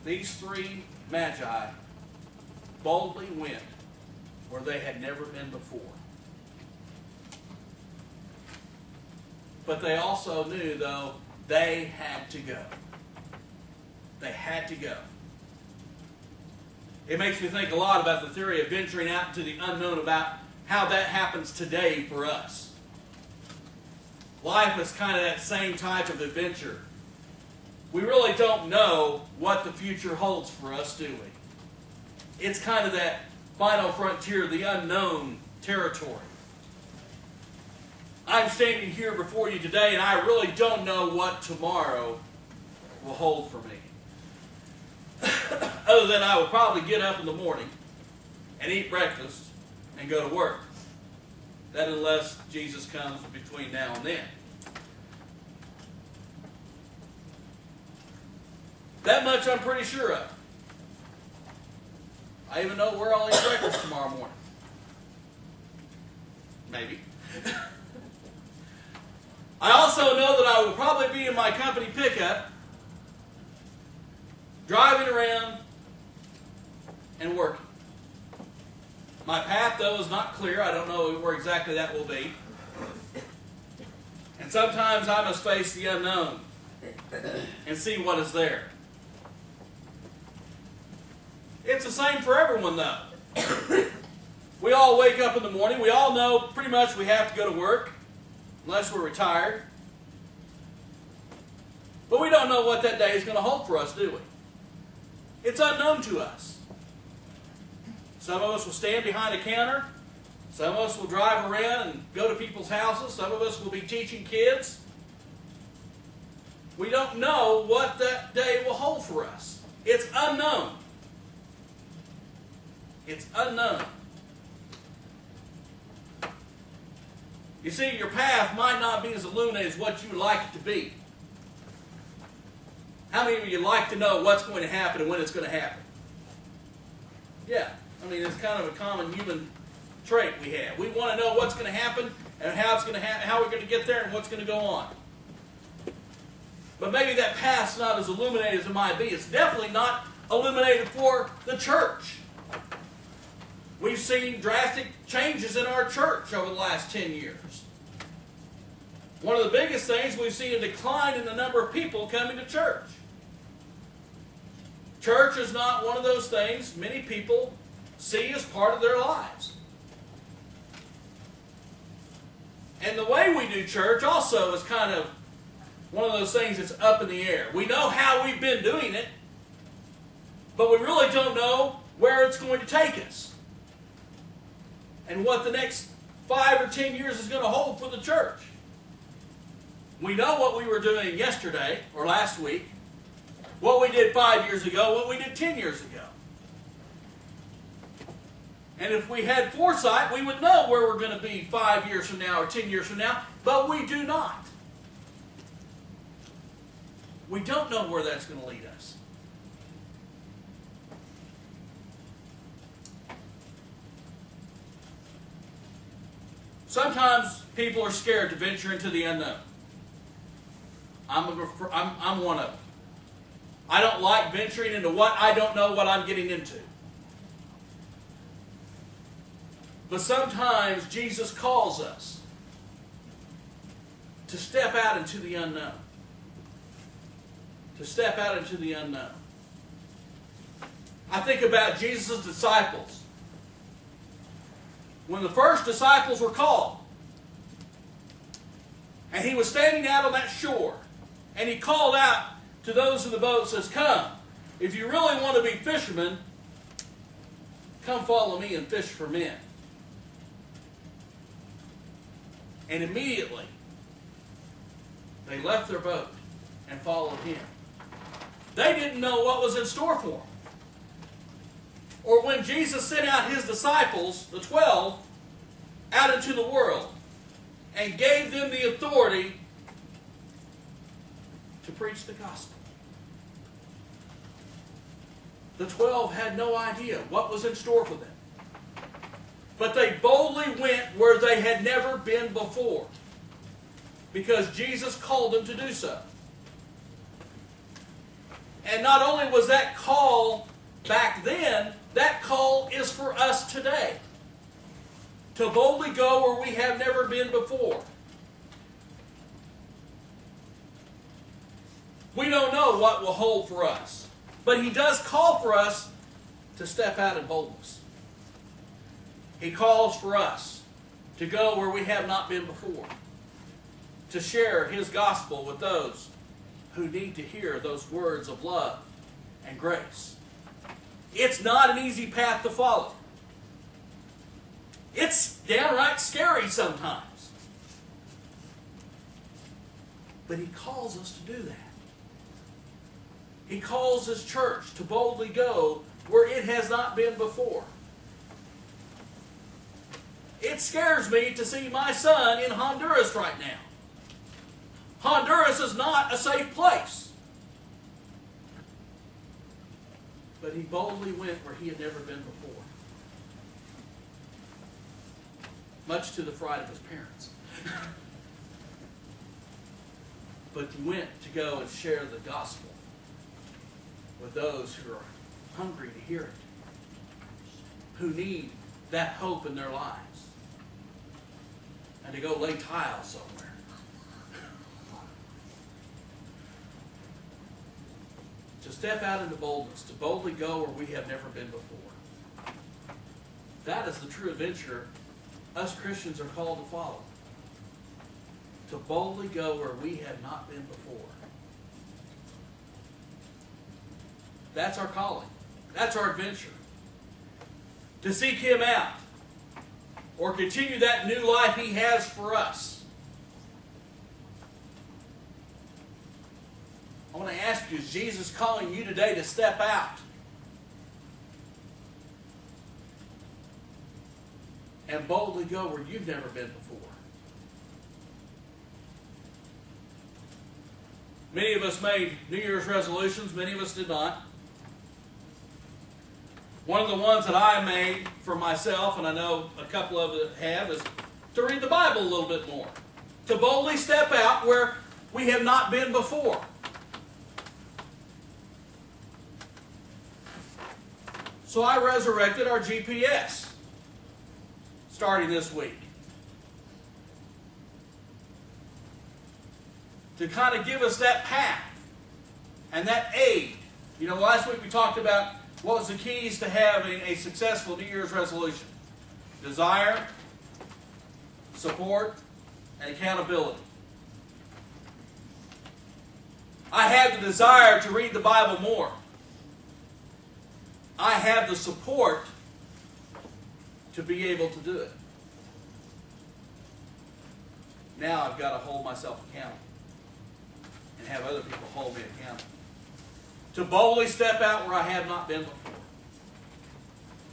these three magi boldly went where they had never been before. But they also knew, though, they had to go. They had to go. It makes me think a lot about the theory of venturing out into the unknown, about how that happens today for us. Life is kind of that same type of adventure. We really don't know what the future holds for us, do we? It's kind of that final frontier, the unknown territory. I'm standing here before you today, and I really don't know what tomorrow will hold for me. Other than I will probably get up in the morning and eat breakfast and go to work. That unless Jesus comes between now and then. That much I'm pretty sure of. I even know where I'll eat breakfast tomorrow morning. Maybe. I also know that I will probably be in my company pickup, driving around and working. My path, though, is not clear. I don't know where exactly that will be. And sometimes I must face the unknown and see what is there. It's the same for everyone, though. We all wake up in the morning. We all know pretty much we have to go to work, unless we're retired. But we don't know what that day is going to hold for us, do we? It's unknown to us. Some of us will stand behind a counter. Some of us will drive around and go to people's houses. Some of us will be teaching kids. We don't know what that day will hold for us. It's unknown. It's unknown. You see, your path might not be as illuminated as what you would like it to be. How many of you like to know what's going to happen and when it's going to happen? Yeah, I mean, it's kind of a common human trait we have. We want to know what's going to happen and how it's going to how we're going to get there and what's going to go on. But maybe that path's not as illuminated as it might be. It's definitely not illuminated for the church. We've seen drastic changes in our church over the last 10 years. One of the biggest things, we've seen a decline in the number of people coming to church. Church is not one of those things many people see as part of their lives. And the way we do church also is kind of one of those things that's up in the air. We know how we've been doing it, but we really don't know where it's going to take us and what the next 5 or 10 years is going to hold for the church. We know what we were doing yesterday or last week, what we did 5 years ago, what we did 10 years ago. And if we had foresight, we would know where we're going to be 5 years from now or 10 years from now, but we do not. We don't know where that's going to lead us. Sometimes people are scared to venture into the unknown. I'm one of them. I don't like venturing into what I don't know what I'm getting into. But sometimes Jesus calls us to step out into the unknown. To step out into the unknown. I think about Jesus' disciples. When the first disciples were called, and he was standing out on that shore, and he called out to those in the boat and says, "Come, if you really want to be fishermen, come follow me and fish for men." And immediately, they left their boat and followed him. They didn't know what was in store for them. Or when Jesus sent out his disciples, the 12, out into the world and gave them the authority to preach the gospel. The 12 had no idea what was in store for them. But they boldly went where they had never been before, because Jesus called them to do so. And not only was that call back then, that call is for us today. To boldly go where we have never been before. We don't know what will hold for us. But He does call for us to step out in boldness. He calls for us to go where we have not been before. To share His gospel with those who need to hear those words of love and grace. It's not an easy path to follow. It's downright scary sometimes. But He calls us to do that. He calls His church to boldly go where it has not been before. It scares me to see my son in Honduras right now. Honduras is not a safe place. But he boldly went where he had never been before. Much to the fright of his parents. But he went to go and share the gospel with those who are hungry to hear it, who need that hope in their lives, and to go lay tile somewhere. To step out into boldness, to boldly go where we have never been before. That is the true adventure us Christians are called to follow. To boldly go where we have not been before. That's our calling. That's our adventure. To seek Him out, or continue that new life He has for us. I want to ask you, is Jesus calling you today to step out and boldly go where you've never been before? Many of us made New Year's resolutions. Many of us did not. One of the ones that I made for myself, and I know a couple of it have, is to read the Bible a little bit more. To boldly step out where we have not been before. So I resurrected our GPS starting this week. To kind of give us that path and that aid. You know, last week we talked about what was the keys to having a successful New Year's resolution. Desire, support, and accountability. I have the desire to read the Bible more. I have the support to be able to do it. Now I've got to hold myself accountable and have other people hold me accountable. To boldly step out where I have not been before.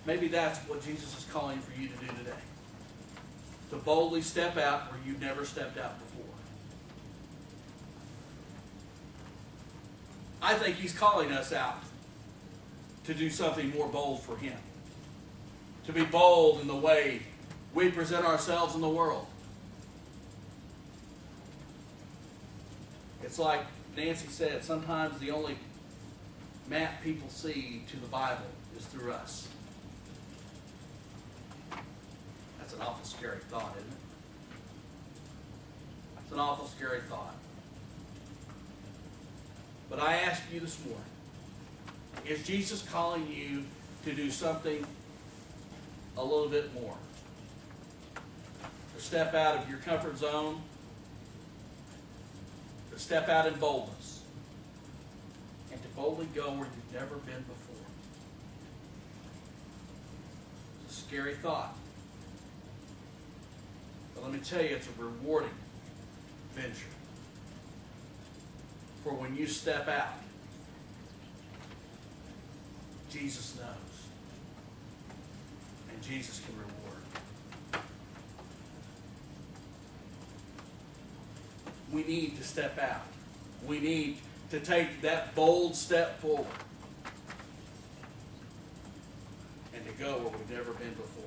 Maybe that's what Jesus is calling for you to do today. To boldly step out where you've never stepped out before. I think He's calling us out to do something more bold for Him. To be bold in the way we present ourselves in the world. It's like Nancy said, sometimes the only map people see to the Bible is through us. That's an awful scary thought, isn't it? It's an awful scary thought. But I ask you this morning, is Jesus calling you to do something a little bit more? To step out of your comfort zone? To step out in boldness? And to boldly go where you've never been before? It's a scary thought. But let me tell you, it's a rewarding venture. For when you step out, Jesus knows. And Jesus can reward. We need to step out. We need to take that bold step forward. And to go where we've never been before.